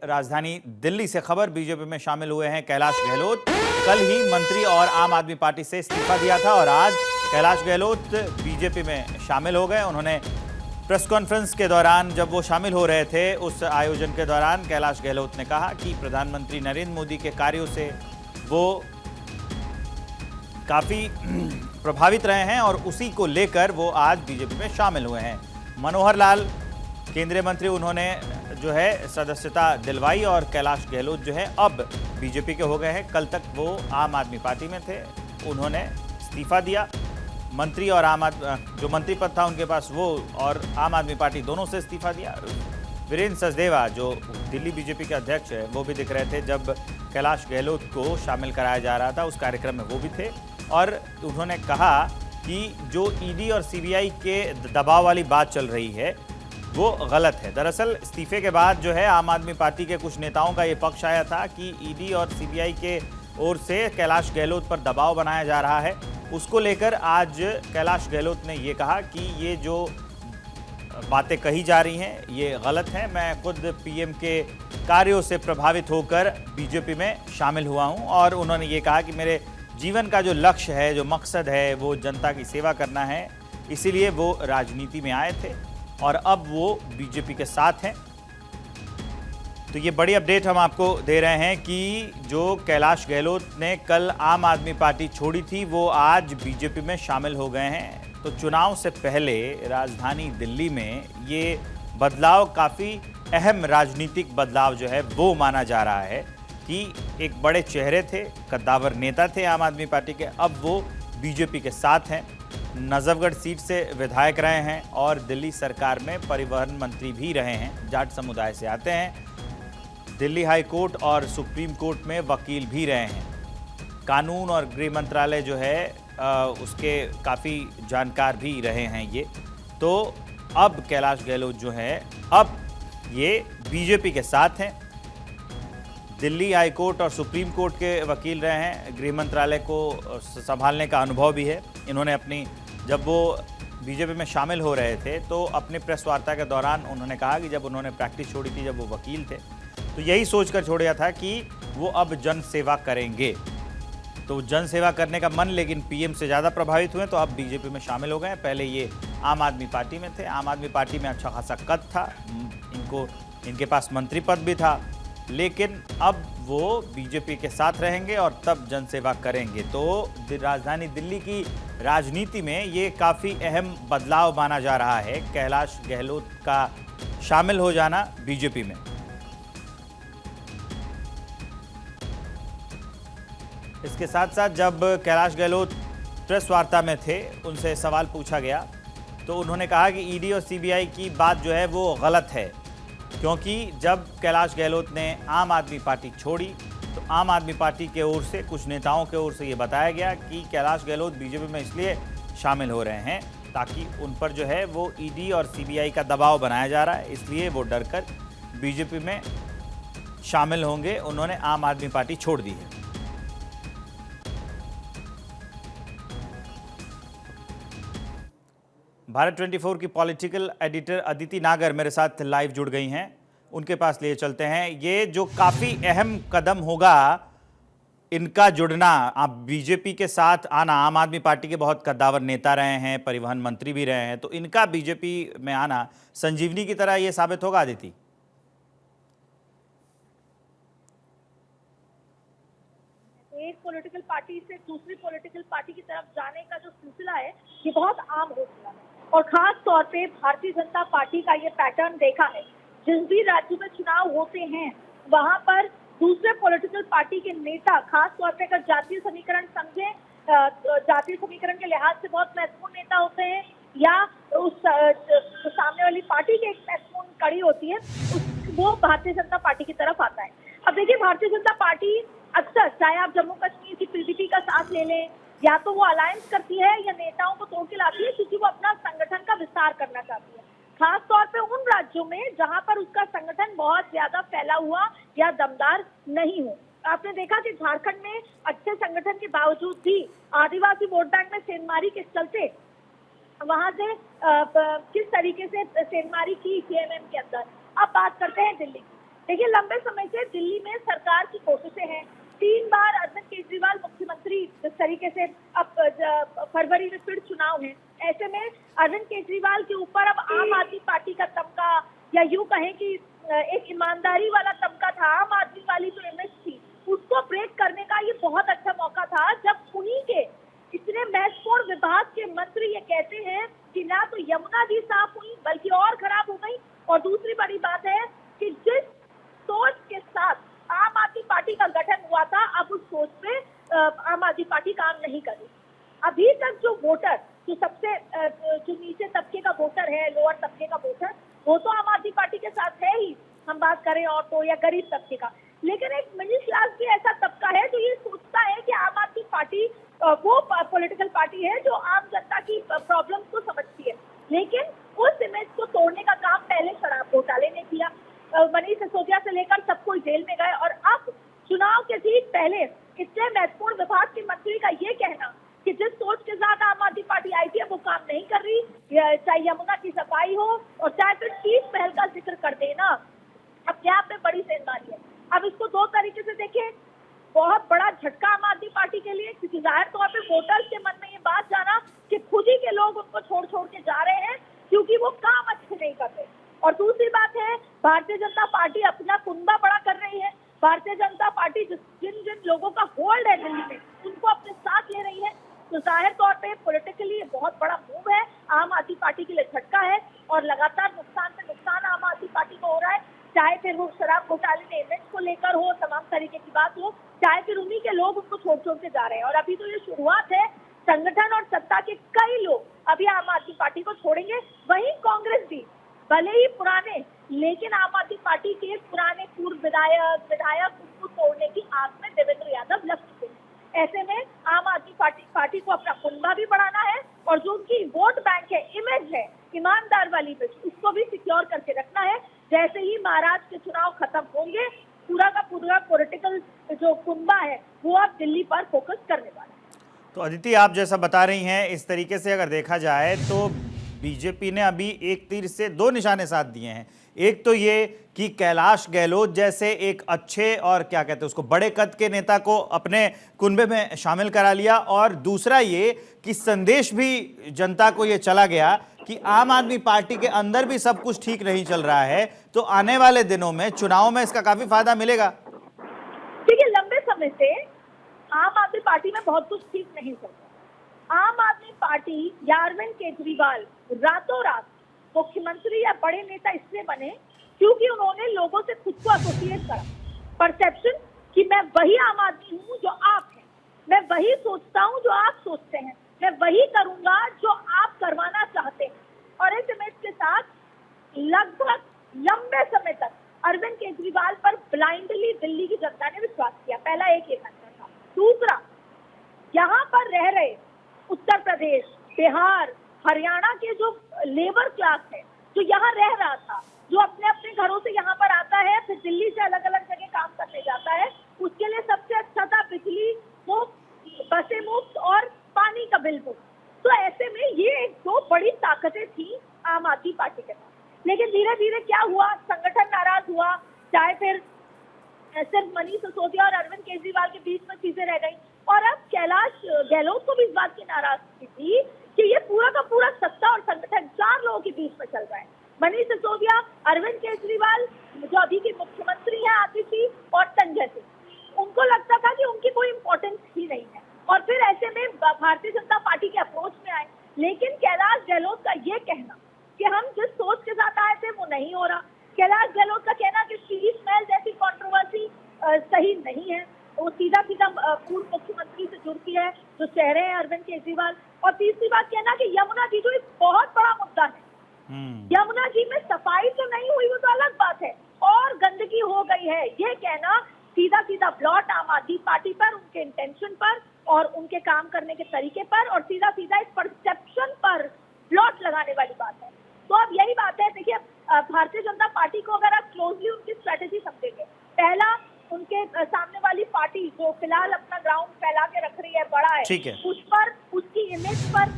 राजधानी दिल्ली से खबर, बीजेपी में शामिल हुए हैं कैलाश गहलोत। कल ही मंत्री और आम आदमी पार्टी से इस्तीफा दिया था और आज कैलाश गहलोत बीजेपी में शामिल हो गए। उन्होंने प्रेस कॉन्फ्रेंस के दौरान, जब वो शामिल हो रहे थे, उस आयोजन के दौरान कैलाश गहलोत ने कहा कि प्रधानमंत्री नरेंद्र मोदी के कार्यों से वो काफ़ी प्रभावित रहे हैं और उसी को लेकर वो आज बीजेपी में शामिल हुए हैं। मनोहर लाल केंद्रीय मंत्री, उन्होंने जो है सदस्यता दिलवाई और कैलाश गहलोत जो है अब बीजेपी के हो गए हैं। कल तक वो आम आदमी पार्टी में थे, उन्होंने इस्तीफा दिया। मंत्री और जो मंत्री पद था उनके पास, वो और आम आदमी पार्टी दोनों से इस्तीफा दिया। वीरेंद्र सचदेवा जो दिल्ली बीजेपी के अध्यक्ष है, वो भी दिख रहे थे जब कैलाश गहलोत को शामिल कराया जा रहा था, उस कार्यक्रम में वो भी थे। और उन्होंने कहा कि जो ईडी और सीबीआई के दबाव वाली बात चल रही है वो गलत है। दरअसल इस्तीफे के बाद जो है आम आदमी पार्टी के कुछ नेताओं का ये पक्ष आया था कि ईडी और सीबीआई के ओर से कैलाश गहलोत पर दबाव बनाया जा रहा है। उसको लेकर आज कैलाश गहलोत ने ये कहा कि ये जो बातें कही जा रही हैं ये गलत हैं। मैं खुद पीएम के कार्यों से प्रभावित होकर बीजेपी में शामिल हुआ हूं और उन्होंने ये कहा कि मेरे जीवन का जो लक्ष्य है, जो मकसद है, वो जनता की सेवा करना है, इसीलिए वो राजनीति में आए थे और अब वो बीजेपी के साथ हैं। तो ये बड़ी अपडेट हम आपको दे रहे हैं कि जो कैलाश गहलोत ने कल आम आदमी पार्टी छोड़ी थी, वो आज बीजेपी में शामिल हो गए हैं। तो चुनाव से पहले राजधानी दिल्ली में ये बदलाव काफ़ी अहम राजनीतिक बदलाव जो है वो माना जा रहा है कि एक बड़े चेहरे थे, कद्दावर नेता थे आम आदमी पार्टी के, अब वो बीजेपी के साथ हैं। नजफगढ़ सीट से विधायक रहे हैं और दिल्ली सरकार में परिवहन मंत्री भी रहे हैं। जाट समुदाय से आते हैं। दिल्ली हाई कोर्ट और सुप्रीम कोर्ट में वकील भी रहे हैं। कानून और गृह मंत्रालय जो है उसके काफ़ी जानकार भी रहे हैं ये। तो अब कैलाश गहलोत जो है अब ये बीजेपी के साथ हैं। दिल्ली हाई कोर्ट और सुप्रीम कोर्ट के वकील रहे हैं। गृह मंत्रालय को संभालने का अनुभव भी है। इन्होंने जब वो बीजेपी में शामिल हो रहे थे तो अपनी प्रेस वार्ता के दौरान उन्होंने कहा कि जब उन्होंने प्रैक्टिस छोड़ी थी, जब वो वकील थे, तो यही सोचकर छोड़ा था कि वो अब जन सेवा करेंगे। तो जन सेवा करने का मन लेकिन पीएम से ज़्यादा प्रभावित हुए तो अब बीजेपी में शामिल हो गए। पहले ये आम आदमी पार्टी में थे। आम आदमी पार्टी में अच्छा खासा कद था, इनके पास मंत्री पद भी था, लेकिन अब वो बीजेपी के साथ रहेंगे और तब जनसेवा करेंगे। तो राजधानी दिल्ली की राजनीति में ये काफ़ी अहम बदलाव माना जा रहा है, कैलाश गहलोत का शामिल हो जाना बीजेपी में। इसके साथ साथ जब कैलाश गहलोत प्रेस वार्ता में थे, उनसे सवाल पूछा गया तो उन्होंने कहा कि ईडी और सीबीआई की बात जो है वो गलत है, क्योंकि जब कैलाश गहलोत ने आम आदमी पार्टी छोड़ी तो आम आदमी पार्टी के ओर से, कुछ नेताओं के ओर से ये बताया गया कि कैलाश गहलोत बीजेपी में इसलिए शामिल हो रहे हैं ताकि उन पर जो है वो ईडी और सीबीआई का दबाव बनाया जा रहा है, इसलिए वो डरकर बीजेपी में शामिल होंगे। उन्होंने आम आदमी पार्टी छोड़ दी है। भारत 24 की पॉलिटिकल एडिटर अदिति नागर मेरे साथ लाइव जुड़ गई हैं। उनके पास लिए चलते हैं। ये जो काफ़ी अहम कदम होगा इनका जुड़ना, आप बीजेपी के साथ आना, आम आदमी पार्टी के बहुत कद्दावर नेता रहे हैं, परिवहन मंत्री भी रहे हैं, तो इनका बीजेपी में आना संजीवनी की तरह ये साबित होगा अदिति? एक पॉलिटिकल पार्टी से दूसरी पॉलिटिकल पार्टी की तरफ जाने का जो सिलसिला है ये बहुत आम हो चुका है और खास तौर पे भारतीय जनता पार्टी का ये पैटर्न देखा है। जिस भी राज्य में चुनाव होते हैं वहां पर दूसरे पॉलिटिकल पार्टी के नेता, खास तौर पे अगर जातीय समीकरण समझे, जातीय समीकरण के लिहाज से बहुत महत्वपूर्ण नेता होते हैं या उस सामने वाली पार्टी की एक महत्वपूर्ण कड़ी होती है, वो भारतीय जनता पार्टी की तरफ आता है। अब देखिए, भारतीय जनता पार्टी अक्सर, चाहे आप जम्मू कश्मीर की पीडीपी का साथ ले लें, या तो वो अलायंस करती है या नेताओं को तोड़ के लाती है क्योंकि वो अपना संगठन का विस्तार करना चाहती है, खास तौर पे उन राज्यों में जहां पर उसका संगठन बहुत ज्यादा फैला हुआ या दमदार नहीं हो। आपने देखा कि झारखंड में अच्छे संगठन के बावजूद भी आदिवासी वोट बैंक में सेंधमारी के चलते वहां से किस तरीके से सेंधमारी की जेएमएम के अंदर। अब बात करते हैं दिल्ली की। देखिए, लंबे समय से दिल्ली में सरकार की कोशिशें हैं। 3 बार अरविंद केजरीवाल मुख्यमंत्री, जिस तरीके से अब फरवरी में फिर चुनाव है, ऐसे में अरविंद केजरीवाल के ऊपर अब आम आदमी पार्टी का तमगा, या यूं कहें कि एक ईमानदारी वाला तमगा था, आम आदमी वाली जो इमेज थी, उसको ब्रेक करने का ये बहुत अच्छा मौका था, जब उन्हीं के इतने महत्वपूर्ण विभाग के मंत्री ये कहते हैं कि ना तो यमुना जी साफ हुई बल्कि और खराब हो गई। और दूसरी बड़ी बात है कि जिस सोच के साथ आम आदमी पार्टी का गठन हुआ था, अब उस सोच पे आम आदमी पार्टी काम नहीं कर रही। अभी तक जो वोटर, जो सबसे जो नीचे तबके का वोटर है, लोअर तबके का वोटर, वो तो आम आदमी पार्टी के साथ है ही, हम बात करें ऑटो या गरीब तबके का। लेकिन एक मिडिल क्लास भी ऐसा तबका है जो ये सोचता है कि आम आदमी पार्टी वो पॉलिटिकल पार्टी है जो आम जनता की प्रॉब्लम्स को समझती है। लेकिन उस इमेज को तोड़ने का काम पहले शराब घोटाले ने किया। मनीष सिसोदिया से लेकर सब कोई जेल में गए, और अब चुनाव के ठीक पहले इतने महत्वपूर्ण विभाग के मंत्री का ये कहना कि जिस सोच के साथ आम आदमी पार्टी आई थी वो काम नहीं कर रही, चाहे यमुना की सफाई हो और चाहे फिर 30 पहल का जिक्र कर देना, अपने आप में बड़ी सेंधमारी है। अब इसको दो तरीके से देखें, बहुत बड़ा झटका आम आदमी पार्टी के लिए, क्योंकि जाहिर तौर पे वोटर्स के मन में ये बात जाना कि खुद ही के लोग उनको छोड़ छोड़ के जा रहे हैं क्योंकि वो काम अच्छे नहीं करते। और दूसरी बात है, भारतीय जनता पार्टी अपना कुनबा बड़ा कर रही है। भारतीय जनता पार्टी जिन जिन लोगों का होल्ड है दिल्ली में, उनको अपने साथ ले रही है। तो जाहिर तौर पे पॉलिटिकली बहुत बड़ा मूव है, आम आदमी पार्टी के लिए झटका है, और लगातार नुकसान पे नुकसान आम आदमी पार्टी को हो रहा है। चाहे फिर वो शराब घोटाले के इमेज को लेकर हो, तमाम तरीके की बात हो, चाहे फिर उन्हीं के लोग उनको छोड़ छोड़ के जा रहे हैं। और अभी तो ये शुरुआत है, संगठन और सत्ता के कई लोग अभी आम आदमी पार्टी को छोड़ेंगे। वहीं कांग्रेस भी, भले ही पुराने, लेकिन आम आदमी पार्टी के पुराने पूर्व विधायक उनको तोड़ने की आस में देवेंद्र यादव लग चुके हैं। ऐसे में आम आदमी पार्टी को अपना कुनबा भी बढ़ाना है, और जो उनकी वोट बैंक है, इमेज है ईमानदार वाली इमेज, उसको भी सिक्योर करके रखना है। जैसे ही महाराष्ट्र के चुनाव खत्म होंगे, पूरा का पूरा पॉलिटिकल जो कुनबा है वो अब दिल्ली पर फोकस करने वाला है। तो अदिति, आप जैसा बता रही हैं, इस तरीके से अगर देखा जाए तो बीजेपी ने अभी एक तीर से दो निशाने साध दिए हैं। एक तो ये कि कैलाश गहलोत जैसे एक अच्छे और क्या कहते हैं उसको बड़े कद के नेता को अपने कुनबे में शामिल करा लिया, और दूसरा ये कि संदेश भी जनता को ये चला गया कि आम आदमी पार्टी के अंदर भी सब कुछ ठीक नहीं चल रहा है, तो आने वाले दिनों में चुनाव में इसका काफी फायदा मिलेगा। देखिए, लंबे समय से आम आदमी पार्टी में बहुत कुछ ठीक नहीं चल रहा। आम आदमी पार्टी या अरविंद केजरीवाल रातों रात मुख्यमंत्री या बड़े नेता इसलिए बने क्योंकि उन्होंने लोगों से खुद को एसोसिएट करा, परसेप्शन कि मैं वही आम आदमी हूँ जो आप हैं, मैं वही सोचता हूँ जो आप सोचते हैं, मैं वही करूंगा जो आप करवाना चाहते हैं। और इस इमेज के साथ लगभग लंबे समय तक अरविंद केजरीवाल पर ब्लाइंडली दिल्ली की जनता ने विश्वास किया। पहला एक ये फैक्टर था। दूसरा, यहाँ पर रह रहे उत्तर प्रदेश, बिहार, हरियाणा के जो लेबर क्लास है, जो यहाँ रह रहा था, जो अपने अपने घरों से यहाँ पर आता है, फिर दिल्ली से अलग अलग जगह काम करने जाता है, उसके लिए सबसे अच्छा था बिजली मुफ्त, बसें मुफ्त और पानी का बिल मुफ्त। तो ऐसे में ये एक दो बड़ी ताकतें थी आम आदमी पार्टी के पास। लेकिन धीरे धीरे क्या हुआ, संगठन नाराज हुआ, चाहे फिर सिर्फ मनीष सिसोदिया और अरविंद केजरीवाल के बीच में चीजें रह गई, और अब कैलाश गहलोत को भी इस बात की नाराजगी थी कि ये पूरा का पूरा सत्ता और संगठन 4 लोगों के बीच में चल रहा है। मनीष सिसोदिया, अरविंद केजरीवाल जो अभी के मुख्यमंत्री हैं आदित्य, और संजय सिंह, उनको लगता था कि उनकी कोई इंपॉर्टेंस ही नहीं है, और फिर ऐसे में भारतीय जनता पार्टी के अप्रोच में आए। लेकिन कैलाश गहलोत का ये कहना कि हम जिस सोच के साथ आए थे वो नहीं हो रहा, कैलाश गहलोत का कहना कि शीश महल जैसी कंट्रोवर्सी सही नहीं है, वो सीधा सीधा पूर्व मुख्यमंत्री से जुड़ती है जो चेहरे हैं अरविंद केजरीवाल। और तीसरी बात कहना कि यमुना जी जो एक बहुत बड़ा मुद्दा है, यमुना जी में सफाई तो नहीं हुई, वो तो अलग बात है, और गंदगी हो गई है, ये कहना सीधा सीधा ब्लॉट आम आदमी पार्टी पर, उनके इंटेंशन पर और उनके काम करने के तरीके पर, और सीधा सीधा इस परसेप्शन पर ब्लॉट लगाने वाली बात है। तो अब यही बात है, देखिए भारतीय जनता पार्टी को अगर आप क्लोजली उनकी स्ट्रेटेजी समझेंगे, पहला उनके सामने वाली पार्टी जो फिलहाल अपना ग्राउंड फैला के रख रही है, बड़ा है, उस पर, उसकी इमेज पर